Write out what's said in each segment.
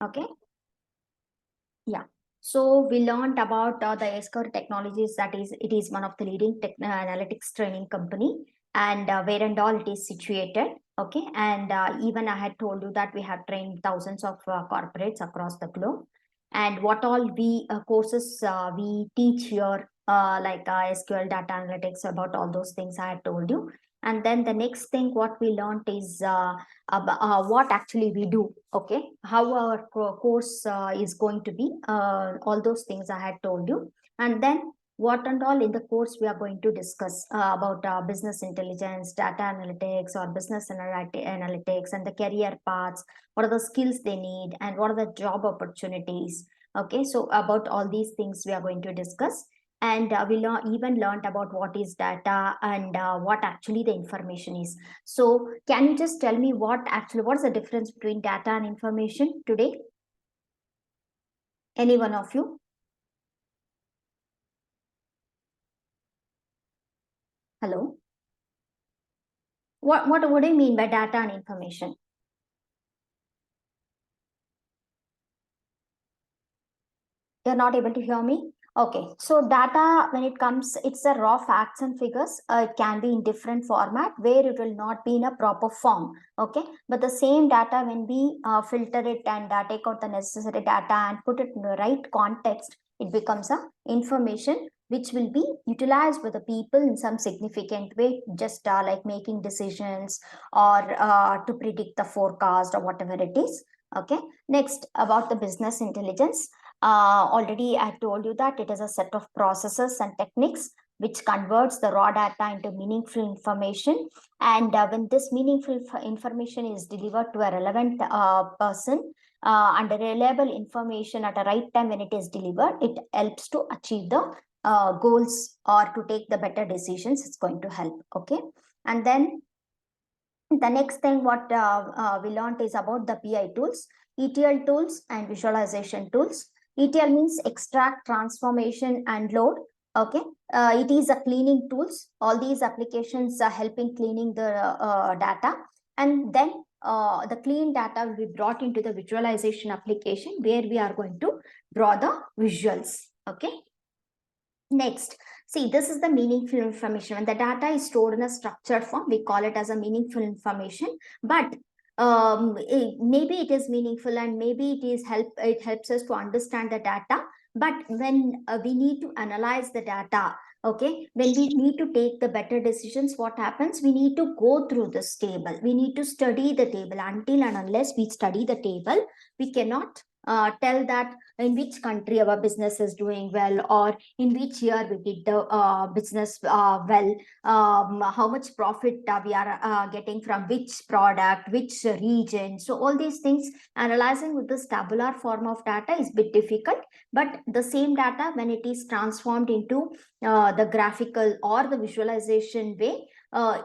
Okay. Yeah. So we learned about the Asquare Technologies. That is, it is one of the leading analytics training company, and where and all it is situated. Okay, and even I had told you that we have trained thousands of corporates across the globe, and what all we courses we teach here, like SQL, data analytics, about all those things I had told you. And then the next thing what we learned is what actually we do. Okay, how our course is going to be, all those things I had told you. And then what and all in the course we are going to discuss about business intelligence, data analytics, or business analytics, and the career paths, what are the skills they need, and what are the job opportunities. Okay, so about all these things we are going to discuss. And we even learned about what is data, and what actually the information is. So can you just tell me what's the difference between data and information today? Any one of you? Hello? What do you mean by data and information? You're not able to hear me? Okay, so data, when it comes, it's the raw facts and figures. It can be in different format where it will not be in a proper form. Okay, but the same data, when we filter it and take out the necessary data and put it in the right context, it becomes a information which will be utilized by the people in some significant way, just like making decisions, or to predict the forecast, or whatever it is. Okay, next, about the business intelligence. Already I told you that it is a set of processes and techniques which converts the raw data into meaningful information. And when this meaningful information is delivered to a relevant person, and a reliable information at a right time when it is delivered, it helps to achieve the goals, or to take the better decisions. It's going to help. Okay. And then the next thing what we learned is about the BI tools, ETL tools, and visualization tools. ETL means extract, transformation, and load. Okay, it is a cleaning tools. All these applications are helping cleaning the data, and then the clean data will be brought into the visualization application where we are going to draw the visuals. Okay. Next, see, this is the meaningful information. When the data is stored in a structured form, we call it as a meaningful information. But maybe it is meaningful, and maybe it helps us to understand the data. But when we need to analyze the data, okay, when we need to take the better decisions, what happens? We need to go through this table. We need to study the table. Until and unless we study the table, we cannot tell that in which country our business is doing well, or in which year we did the business well, how much profit we are getting from which product, which region. So all these things, analyzing with this tabular form of data is a bit difficult. But the same data, when it is transformed into the graphical or the visualization way,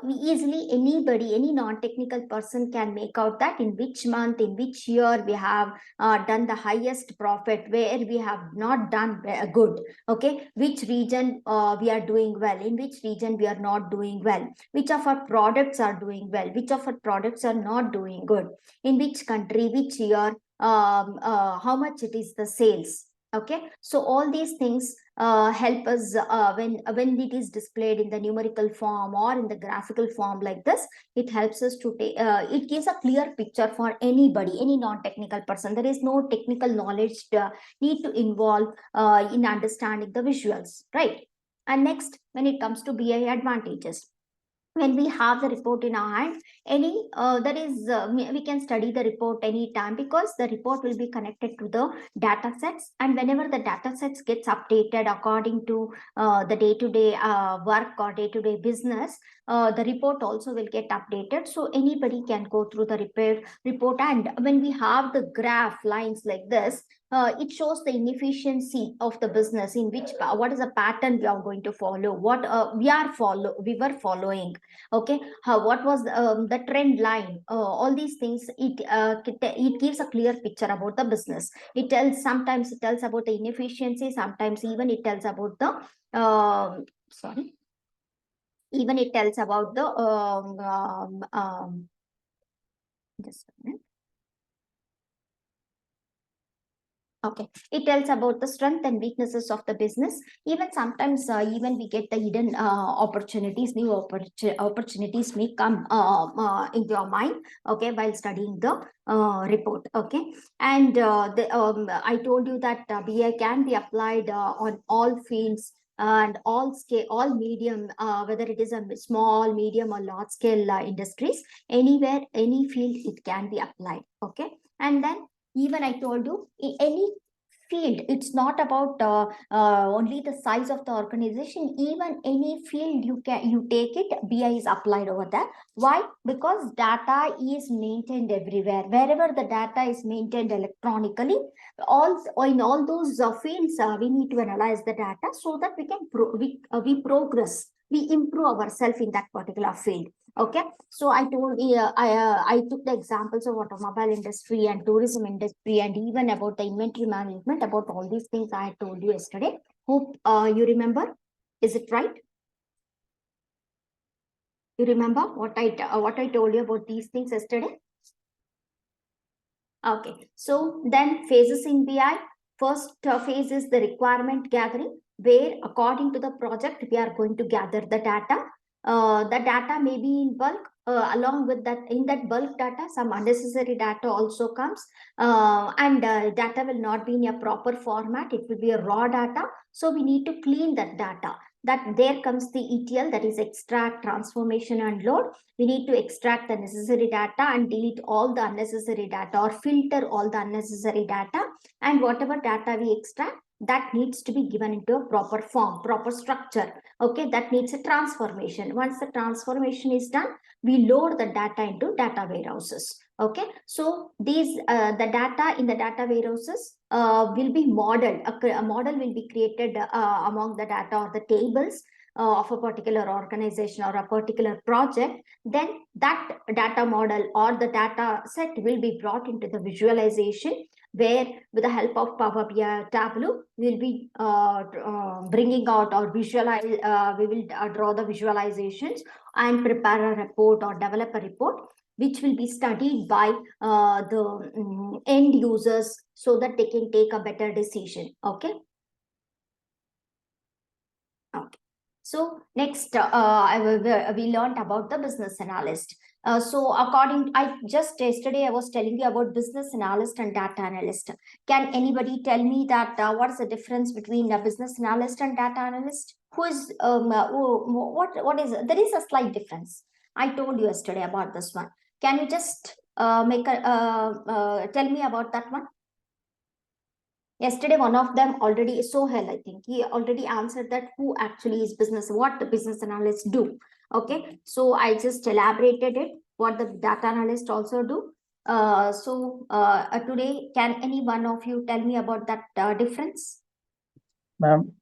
easily anybody, any non-technical person can make out that in which month, in which year we have done the highest profit, where we have not done good. Okay, which region we are doing well, in which region we are not doing well, which of our products are doing well, which of our products are not doing good, in which country, which year, how much it is the sales. Okay, so all these things help us when it is displayed in the numerical form or in the graphical form like this. It helps us to take, it gives a clear picture for anybody, any non-technical person. There is no technical knowledge need to involve in understanding the visuals, right? And next, when it comes to BI advantages, when we have the report in our hand, any that is we can study the report anytime, because the report will be connected to the data sets, and whenever the data sets gets updated according to the day-to-day work or day-to-day business, the report also will get updated. So anybody can go through the report, and when we have the graph lines like this, it shows the inefficiency of the business, in which what is the pattern we are going to follow, what we were following. Okay, how, what was the trend line, all these things. It gives a clear picture about the business. It tells, sometimes it tells about the inefficiency, sometimes even it tells about the sorry, even it tells about the just a minute. Okay, it tells about the strength and weaknesses of the business. Even sometimes, even we get the hidden opportunities, new opportunities may come into your mind. Okay, while studying the report. Okay, and I told you that BI can be applied on all fields and all scale, all medium, whether it is a small, medium, or large scale industries. Anywhere, any field, it can be applied. Okay, and then even I told you, any field, it's not about only the size of the organization. Even any field you take it, BI is applied over there. Why? Because data is maintained everywhere. Wherever the data is maintained electronically, all in all those fields, we need to analyze the data so that we can we progress, we improve ourselves in that particular field. Okay, so I told I took the examples of automobile industry and tourism industry, and even about the inventory management. About all these things I told you yesterday. Hope you remember. Is it right? You remember what I told you about these things yesterday? Okay, so then phases in BI. First phase is the requirement gathering, where according to the project, we are going to gather the data. The data may be in bulk. Along with that, in that bulk data, some unnecessary data also comes, and data will not be in a proper format. It will be a raw data. So we need to clean that data. That there comes the ETL, that is extract, transformation, and load. We need to extract the necessary data and delete all the unnecessary data, or filter all the unnecessary data. And whatever data we extract, that needs to be given into a proper form, proper structure. Okay, that needs a transformation. Once the transformation is done, we load the data into data warehouses. Okay, so these the data in the data warehouses will be modeled. A model will be created among the data or the tables of a particular organization or a particular project. Then that data model or the data set will be brought into the visualization, where with the help of Power BI Tableau, we will be bringing out or visualize, we will draw the visualizations and prepare a report or develop a report, which will be studied by the end users, so that they can take a better decision. Okay. Okay. So next, we learned about the business analyst. So I just yesterday I was telling you about business analyst and data analyst. Can anybody tell me that what is the difference between a business analyst and data analyst? Who is what is there is a slight difference. I told you yesterday about this one. Can you just make a tell me about that one? Yesterday, one of them already, Sohel, I think, he already answered that who actually is business, what the business analysts do. Okay, so I just elaborated it, what the data analyst also do. Today, can any one of you tell me about that difference? Ma'am,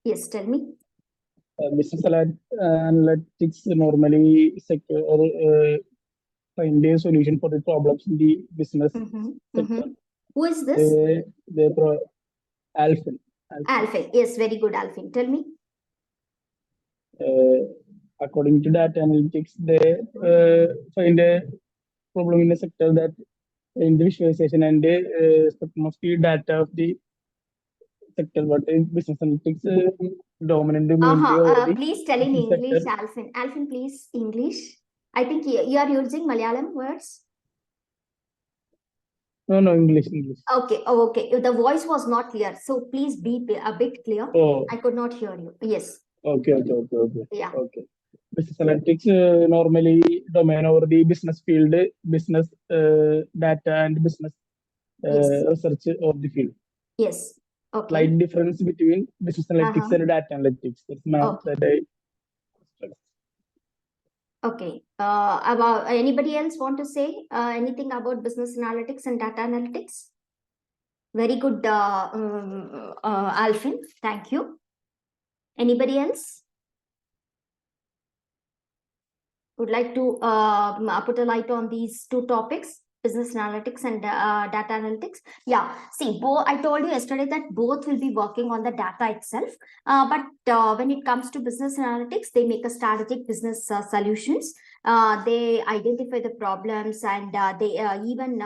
Yes, tell me. business analytics normally find a solution for the problems in the business sector. Who is this? Alfin. Alfin, yes, very good, Alfin. Tell me. According to data analytics, they find a problem in the sector that in the visualization and spectrum of the data of the sector, but in business analytics dominantly mainly over the Please tell in English, sector. Alfin. Alfin, please, English. I think you are using Malayalam words. No, English. Okay, okay. The voice was not clear, so please be a bit clear. Oh. I could not hear you. Yes. Okay. Yeah. Okay. Business analytics normally domain over the business field, business data, and business research of the field. Yes. Okay. Slight difference between business analytics and data analytics. That's that I. Okay. About anybody else want to say anything about business analytics and data analytics? Very good, Alfin. Thank you. Anybody else would like to put a light on these two topics, business analytics and data analytics? Yeah, see, I told you yesterday that both will be working on the data itself. But when it comes to business analytics, they make a strategic business solutions. They identify the problems, and they even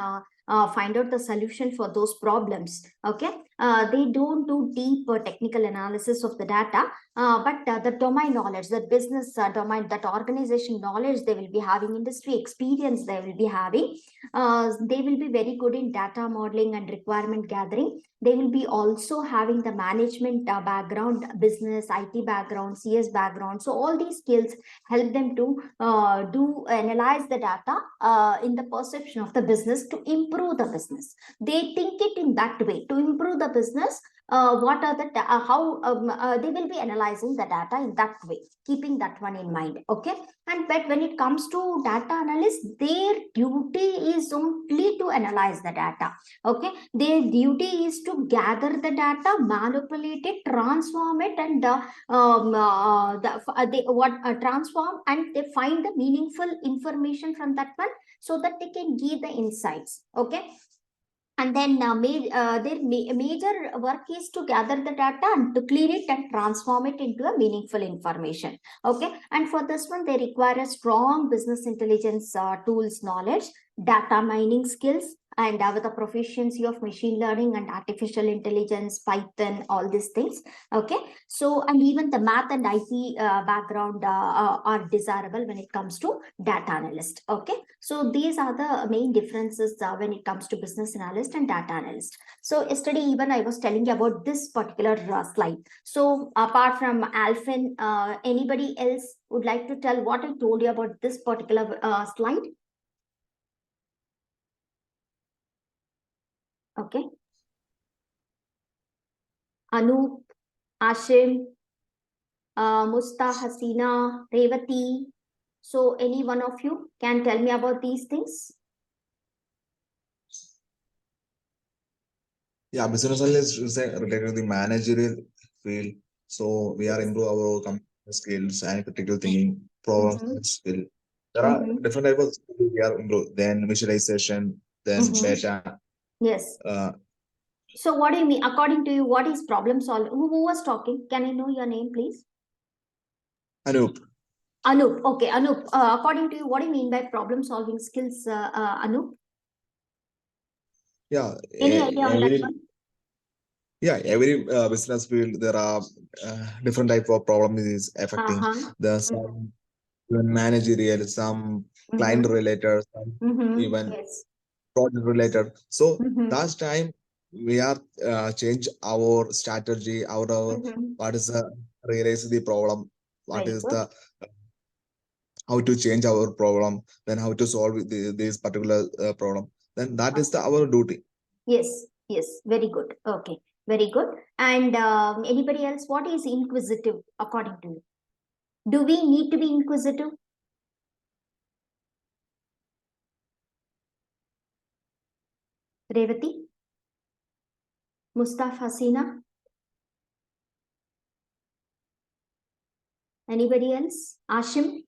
find out the solution for those problems. Okay, they don't do deep technical analysis of the data, but the domain knowledge, the business domain, that organization knowledge they will be having, industry experience they will be having. They will be very good in data modeling and requirement gathering. They will be also having the management background, business, IT background, CS background. So all these skills help them to analyze the data in the perception of the business to improve the business. They think it in that way to improve the business. What are the how they will be analyzing the data in that way, keeping that one in mind. Okay, and but when it comes to data analysts, their duty is only to analyze the data. Okay, their duty is to gather the data, manipulate it, transform it, and they transform, and they find the meaningful information from that one, so that they can give the insights. Okay, and then their major work is to gather the data and to clean it and transform it into a meaningful information. Okay, and for this one they require a strong business intelligence tools knowledge, data mining skills, and with the proficiency of machine learning and artificial intelligence, Python, all these things. Okay, so and even the math and IT background are desirable when it comes to data analyst. Okay, so these are the main differences when it comes to business analyst and data analyst. So yesterday even I was telling you about this particular slide. So apart from Alfin, anybody else would like to tell what I told you about this particular slide? Okay, Anup, Ashim, Musta, Hasina, Revati. So any one of you can tell me about these things? Yeah, business analyst is related to the managerial field. So we are into our computer skills and critical thinking, problem skill. There are different types of skills we are into. Then visualization, then data. Yes. Uh, So what do you mean? According to you, what is problem solving? Who was talking? Can I know your name, please? Anup. Anup. Okay, Anup. According to you, what do you mean by problem solving skills, Anup? Yeah, Any idea on that one? Yeah, every business field there are different type of problem is affecting the some even managerial, some client related, some even Yes. project related. So last time we are change our strategy, our what is the realize the problem, what Very is good. the how to change our problem, then how to solve this particular problem. Then that is the our duty. Yes. Yes. Very good. Okay. Very good. And anybody else? What is inquisitive according to you? Do we need to be inquisitive? Revati? Mustafa, Hasina? Anybody else? Ashim?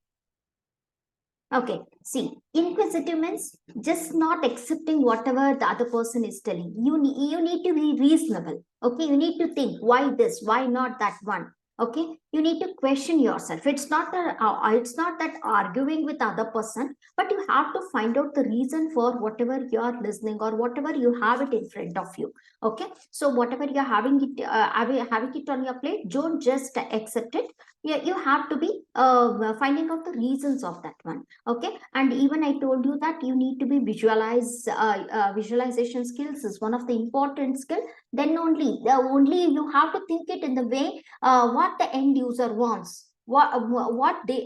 Okay, see, inquisitive means just not accepting whatever the other person is telling. You need to be reasonable. Okay, you need to think why this, why not that one. Okay, you need to question yourself. It's not that arguing with other person, but you have to find out the reason for whatever you are listening or whatever you have it in front of you. Okay, so whatever you're having it on your plate, don't just accept it. You have to be finding out the reasons of that one. Okay, and even I told you that you need to be visualization skills is one of the important skill. Then only you have to think it in the way what the end user wants, what they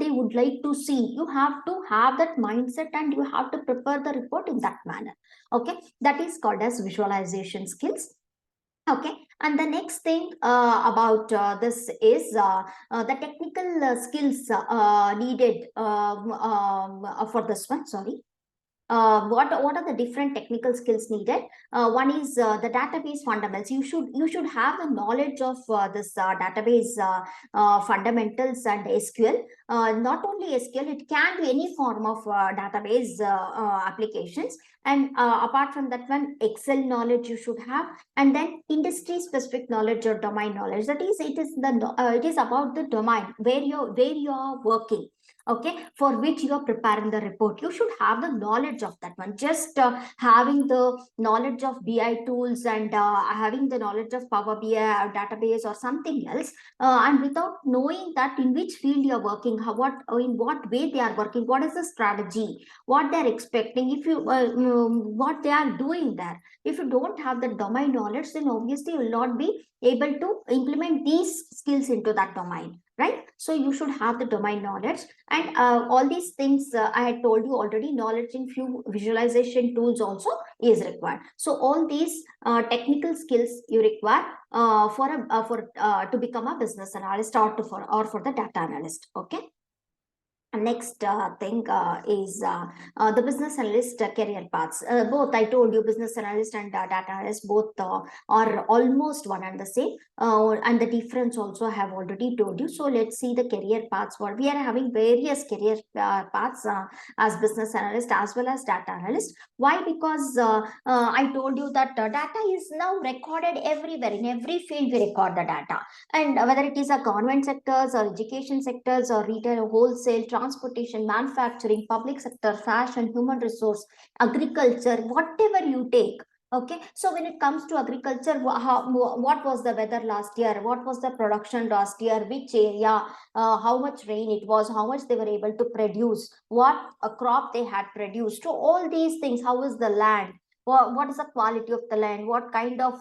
would like to see. You have to have that mindset and you have to prepare the report in that manner. Okay, that is called as visualization skills. Okay, and the next thing about this is the technical skills needed for this one. Sorry. What are the different technical skills needed? One is the database fundamentals. You should have the knowledge of this database fundamentals and SQL. Not only SQL, it can be any form of database applications. And apart from that one, Excel knowledge you should have, and then industry specific knowledge or domain knowledge. That is, it is about the domain where you are working. okay, for which you are preparing the report. You should have the knowledge of that one. Just having the knowledge of BI tools and having the knowledge of Power BI or database or something else, and without knowing that in which field you are working, in what way they are working, what is the strategy, what they are expecting, if you what they are doing there. If you don't have the domain knowledge, then obviously you will not be able to implement these skills into that domain, right? So you should have the domain knowledge, and all these things I had told you already. Knowledge in few visualization tools also is required. So all these technical skills you require to become a business analyst, or for the data analyst. Okay. Next thing is the business analyst career paths. Both, I told you, business analyst and data analyst, both are almost one and the same, and the difference also I have already told you. So let's see the career paths. What we are having various career paths as business analyst as well as data analyst. Why? Because I told you that data is now recorded everywhere. In every field we record the data, and whether it is a government sectors or education sectors or retail, wholesale, transportation, manufacturing, public sector, fashion, human resource, agriculture, whatever you take. Okay, so when it comes to agriculture, what was the weather last year, what was the production last year, which area, how much rain it was, how much they were able to produce, what a crop they had produced. So all these things, how is the land, what is the quality of the land, what kind of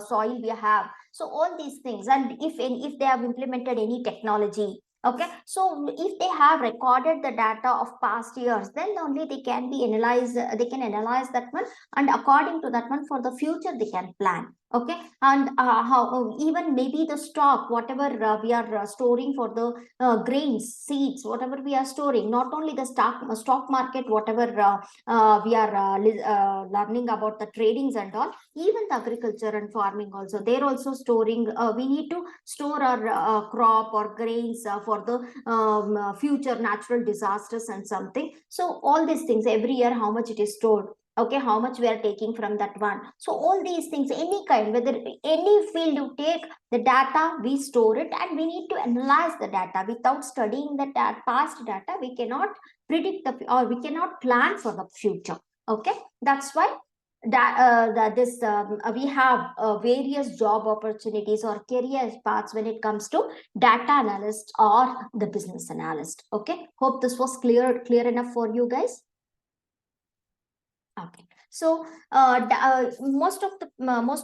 soil we have. So all these things, and if they have implemented any technology. Okay, so if they have recorded the data of past years, then only they can be analyzed, they can analyze that one, and according to that one, for the future they can plan. Okay, and how even maybe the stock, whatever we are storing for the grains, seeds, whatever we are storing, not only the stock market, whatever we are learning about the tradings and all, even the agriculture and farming also, they're also storing. We need to store our crop or grains for the future natural disasters and something. So all these things, every year how much it is stored, okay, how much we are taking from that one. So all these things, any kind, whether any field you take, the data we store it, and we need to analyze the data. Without studying the past data, we cannot predict or we cannot plan for the future. Okay, that's why we have various job opportunities or career paths when it comes to data analyst or the business analyst. Okay, hope this was clear enough for you guys. Okay, so most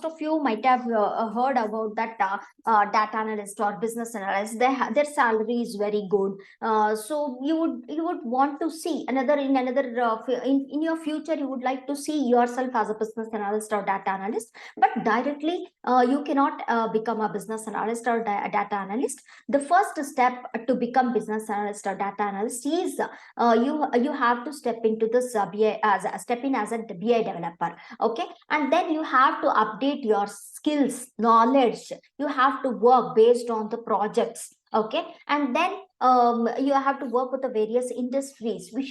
of you might have heard about that data analyst or business analyst. Their salary is very good. So you would want to see in your future, you would like to see yourself as a business analyst or data analyst, but directly you cannot become a business analyst or data analyst. The first step to become business analyst or data analyst is you have to step into this BI as a BI developer. Okay, and then you have to update your skills, knowledge. You have to work based on the projects. Okay, and then you have to work with the various industries. You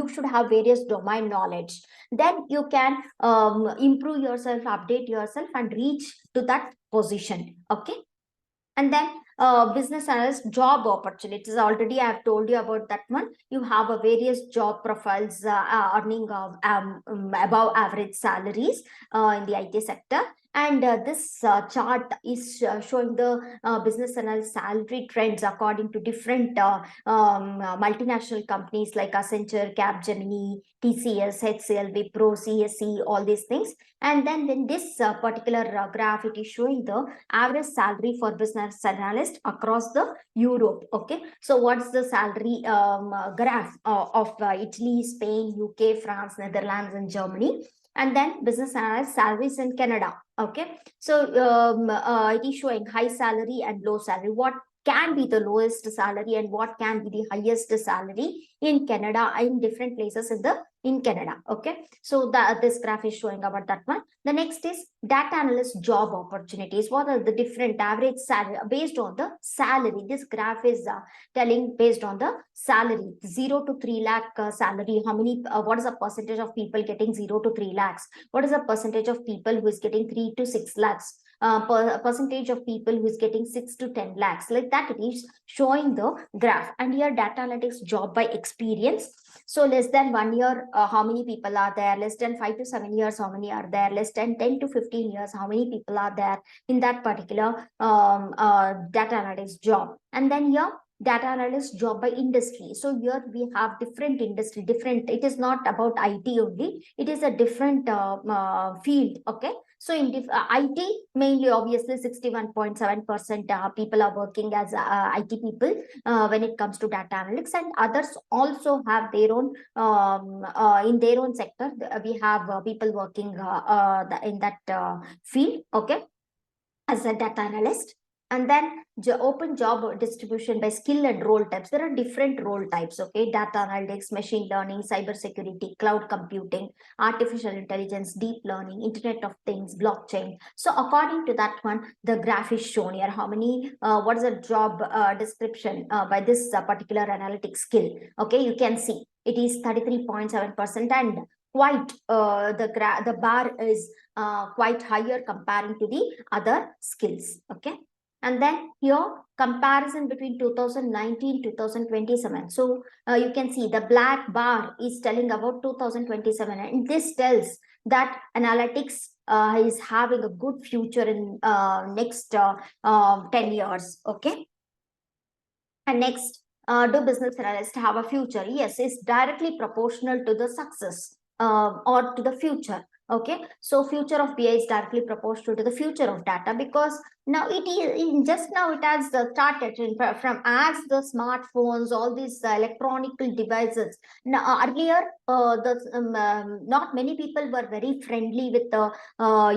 should have various domain knowledge. Then you can improve yourself, update yourself, and reach to that position. Okay, and then business analyst job opportunities, already I have told you about that one. You have a various job profiles earning above average salaries in the IT sector. And this chart is showing the business analyst salary trends according to different multinational companies like Accenture, Capgemini, TCS, HCL, Wipro, CSE, all these things. And then in this particular graph, it is showing the average salary for business analyst across the Europe. Okay, so what's the salary graph of Italy, Spain, UK, France, Netherlands, and Germany? And then business analyst salaries in Canada. Okay, so it is showing high salary and low salary. What can be the lowest salary and what can be the highest salary in Canada, in different places in the in Canada. Okay, so this graph is showing about that one. The next is data analyst job opportunities. What are the different average salary based on the salary? This graph is telling based on the salary, 0 to 3 lakh salary. How many? What is the percentage of people getting 0 to 3 lakhs? What is the percentage of people who is getting 3 to 6 lakhs? Percentage of people who is getting 6 to 10 lakhs, like that it is showing the graph. And here data analytics job by experience. So less than 1 year, how many people are there? Less than 5 to 7 years, how many are there? Less than 10 to 15 years, how many people are there in that particular data analytics job? And then here data analyst job by industry. So here we have different industry, different, it is not about IT only, it is a different field. Okay, so in IT, mainly obviously 61.7% people are working as IT people when it comes to data analytics, and others also have their own in their own sector. We have people working in that field. Okay, as a data analyst. And then open job distribution by skill and role types. There are different role types. Okay, data analytics, machine learning, cyber security, cloud computing, artificial intelligence, deep learning, internet of things, blockchain. So according to that one, the graph is shown here. How many what is the job description by this particular analytic skill? Okay, you can see it is 33.7%, and quite the bar is quite higher comparing to the other skills. Okay, and then here comparison between 2019 2027. So you can see the black bar is telling about 2027, and this tells that analytics is having a good future in next 10 years. Okay, and next, do business analysts have a future? Yes, it's directly proportional to the success or to the future. Okay, so future of BI is directly proportional to the future of data, because now it is just now it has started from as the smartphones, all these electronic devices. Now earlier, not many people were very friendly with the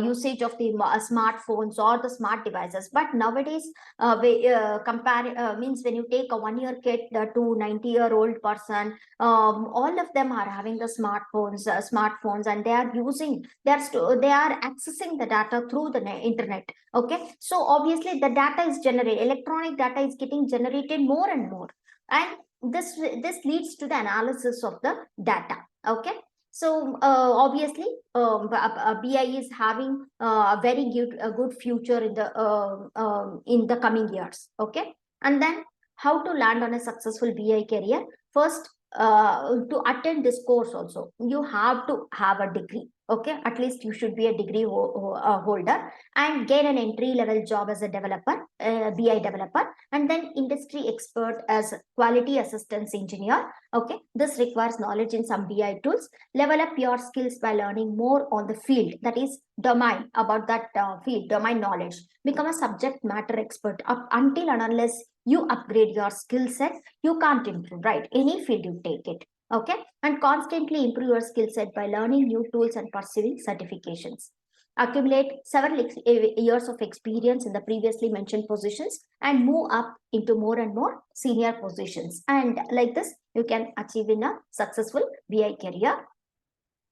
usage of the smartphones or the smart devices, but nowadays compare means when you take a 1 year kid to 90-year-old person, all of them are having the smartphones, and they are using, they are accessing the data through the internet. Okay, so obviously the data is generated, electronic data is getting generated more and more, and this leads to the analysis of the data. Okay, so obviously BI is having a very good future in the coming years. Okay, and then how to land on a successful BI career? First, to attend this course also, you have to have a degree. Okay, at least you should be a degree holder, and gain an entry level job as a developer, BI developer, and then industry expert as quality assistance engineer. Okay, this requires knowledge in some BI tools. Level up your skills by learning more on the field, that is domain, about that field, domain knowledge. Become a subject matter expert. Up until and unless you upgrade your skill set, you can't improve, right? Any field you take it. Okay, and constantly improve your skill set by learning new tools and pursuing certifications. Accumulate several years of experience in the previously mentioned positions and move up into more and more senior positions, and like this you can achieve in a successful BI career.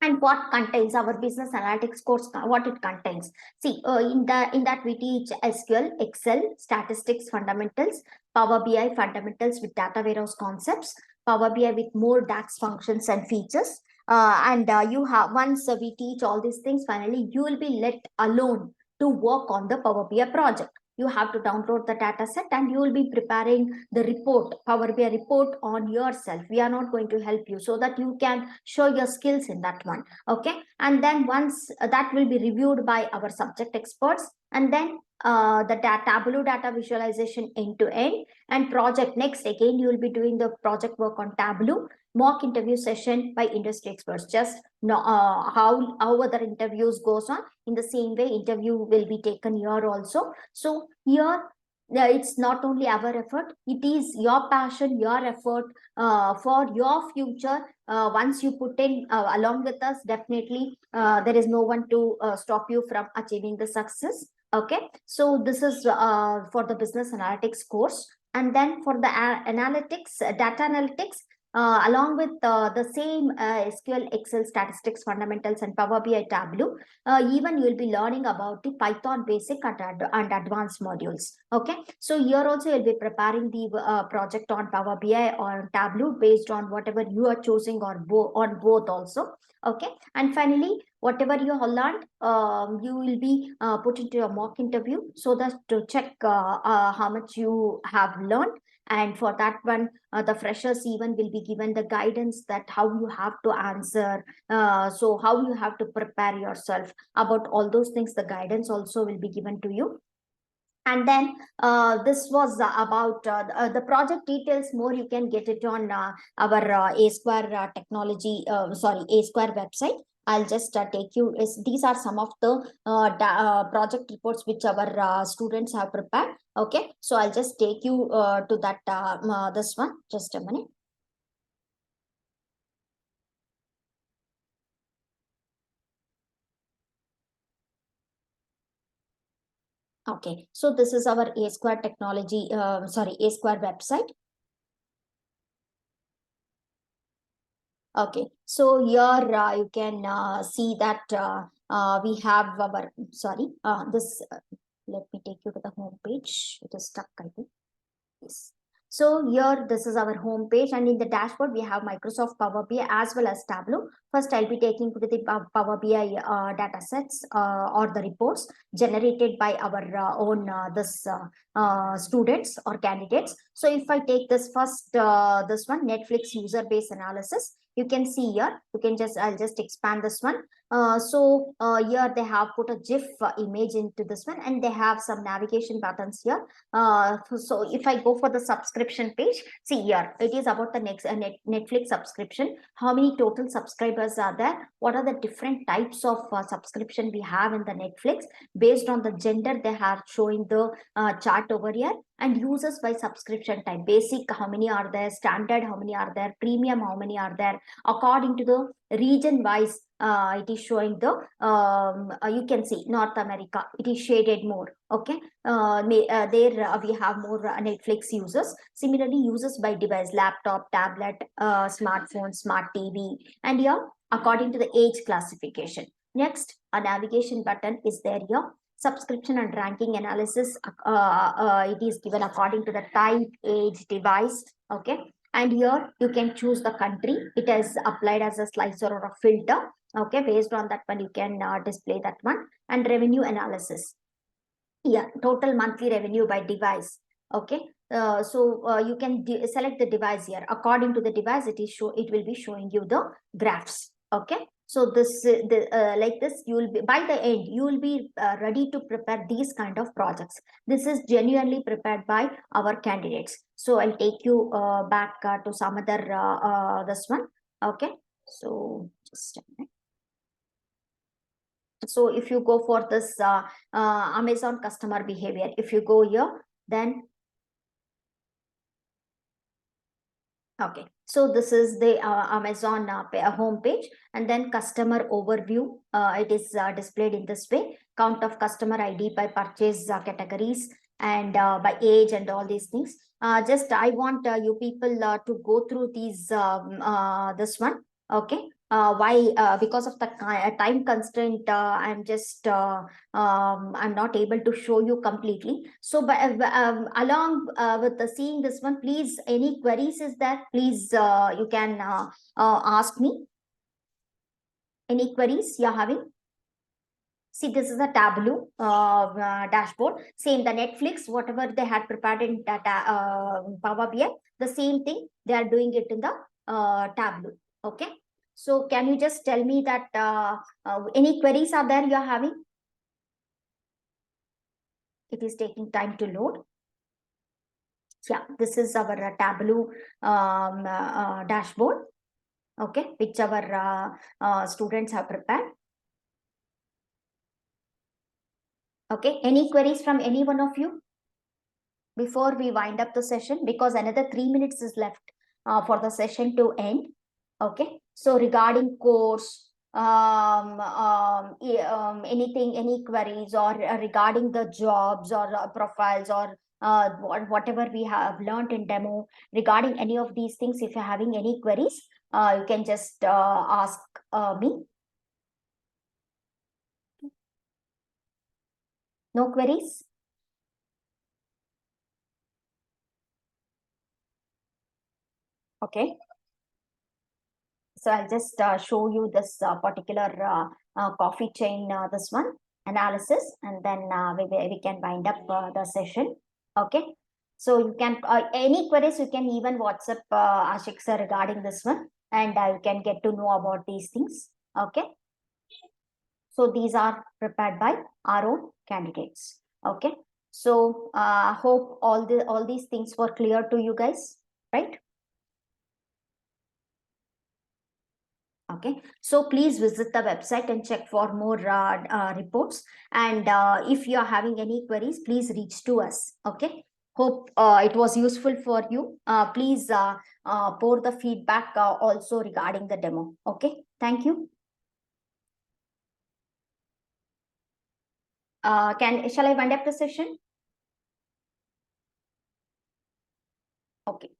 And what contains our business analytics course, what it contains? See, in that we teach SQL, Excel, statistics fundamentals, Power BI fundamentals with data warehouse concepts, Power BI with more DAX functions and features. And you have, once we teach all these things, finally you will be let alone to work on the Power BI project. You have to download the data set and you will be preparing the report, Power BI report, on yourself. We are not going to help you, so that you can show your skills in that one. Okay, and then once that will be reviewed by our subject experts, and then the Tableau data visualization end to end, and project next, again you will be doing the project work on Tableau. Mock interview session by industry experts. Just how other interviews goes on, in the same way interview will be taken here also. So here it's not only our effort, it is your passion, your effort for your future. Once you put in along with us, definitely there is no one to stop you from achieving the success. Okay, so this is for the business analytics course. And then for the analytics, data analytics, along with the same SQL, Excel, statistics, fundamentals, and Power BI, Tableau. Even you will be learning about the Python basic and advanced modules. Okay, so here also you'll be preparing the project on Power BI or Tableau based on whatever you are choosing, or on both also. Okay, and finally, whatever you have learned, you will be put into a mock interview, so that to check how much you have learned. And for that one, the freshers even will be given the guidance that how you have to answer, so how you have to prepare yourself about all those things. The guidance also will be given to you. And then this was about the project details. More you can get it on our Asquare Technology, Asquare website. I'll just take you. These are some of the project reports which our students have prepared. Okay, so I'll just take you to that this one. Just a minute. Okay, so this is our Asquare Technology, Asquare website. Okay, so here you can see that we have our, let me take you to the home page. It is stuck, I think. Yes. So here, this is our home page, and in the dashboard, we have Microsoft Power BI as well as Tableau. First, I'll be taking you to the Power BI data sets or the reports generated by our own students or candidates. So if I take this first, this one, Netflix user base analysis, you can see here, I'll just expand this one. Here they have put a GIF image into this one, and they have some navigation buttons here. So if I go for the subscription page, see here, it is about the next Netflix subscription. How many total subscribers are there? What are the different types of subscription we have in the Netflix? Based on the gender, they are showing the chart over here. And users by subscription type, basic, how many are there, standard, how many are there, premium, how many are there, according to the region wise. It is showing the you can see North America, it is shaded more. Okay, there we have more Netflix users. Similarly, users by device, laptop, tablet, smartphone, smart TV, and here according to the age classification. Next, a navigation button is there here. Subscription and ranking analysis, it is given according to the type, age, device. Okay, and here you can choose the country. It is applied as a slicer or a filter. Okay, based on that one, you can display that one. And revenue analysis. Yeah, total monthly revenue by device. Okay, you can select the device here. According to the device, it will be showing you the graphs. Okay, so this like this, you will be, by the end you will be ready to prepare these kind of projects. This is genuinely prepared by our candidates. So I'll take you back to some other this one. Okay, so just a minute. So if you go for this Amazon customer behavior, if you go here, then okay, so this is the Amazon home page, and then customer overview. It is displayed in this way: count of customer ID by purchase categories, and by age, and all these things. Just I want you people to go through these this one. Okay, why? Because of the time constraint, I'm just I'm not able to show you completely. So along with the seeing this one, please, any queries is there, please you can ask me. Any queries you're having? See, this is a Tableau dashboard. Same, the Netflix, whatever they had prepared in Power BI, the same thing they are doing it in the Tableau. Okay, so can you just tell me that any queries are there you're having? It is taking time to load. Yeah, this is our Tableau dashboard. Okay, which our students have prepared. Okay, any queries from any one of you before we wind up the session? Because another 3 minutes is left for the session to end. Okay, so regarding course, anything, any queries, or regarding the jobs or profiles, or whatever we have learned in demo regarding any of these things. If you're having any queries, you can just ask me. No queries? Okay. So I'll just show you this particular coffee chain, this one analysis, and then we can wind up the session. Okay. So you can, any queries, you can even WhatsApp Ashik sir regarding this one, and you can get to know about these things. Okay. So these are prepared by our own candidates. Okay. So hope all these things were clear to you guys, right? Okay, so please visit the website and check for more reports. And if you are having any queries, please reach to us. Okay, hope it was useful for you. Please pour the feedback also regarding the demo. Okay, thank you. Shall I wind up the session? Okay.